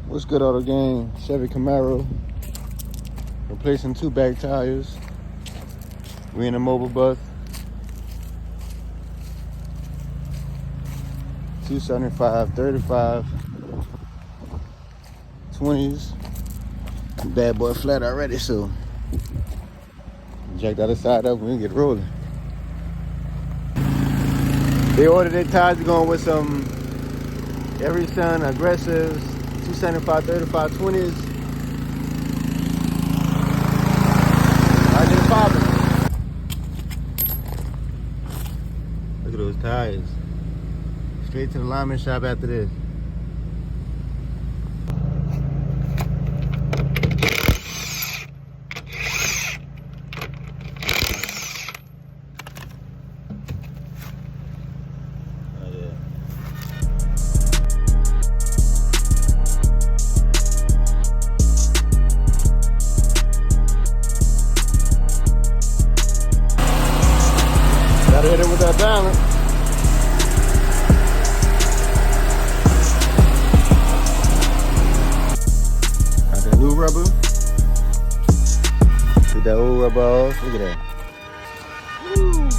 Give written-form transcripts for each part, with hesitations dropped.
What's good, Auto Gang? Chevy Camaro. Replacing 2 back tires. We in a mobile bus. 275, 35, 20s. Bad boy flat already, so jack the other side up and we get rolling. They ordered their tires going with some Every Sun Aggressives, 275, 35, 20s. I get it popping. Look at those tires. Straight to the lineman shop after this. Gotta hit it with that balance. Got that new rubber. Get that old rubber off. Look at that. Woo.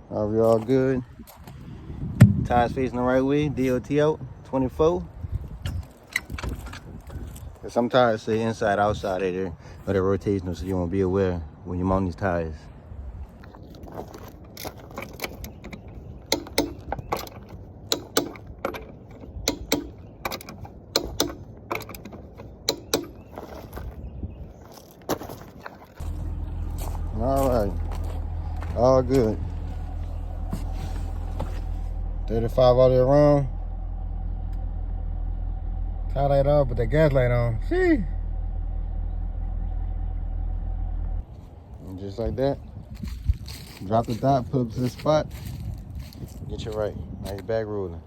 Are we all good? Tires facing the right way, DOT out, 24. Some tires say inside, outside of there, but they're rotational, so you want to be aware when you mount these tires. All right, all good. 35 all the way around. Tire light off, but the gas light on. See? And just like that, drop the dot, put up to the spot, get you right. Now you're back rolling.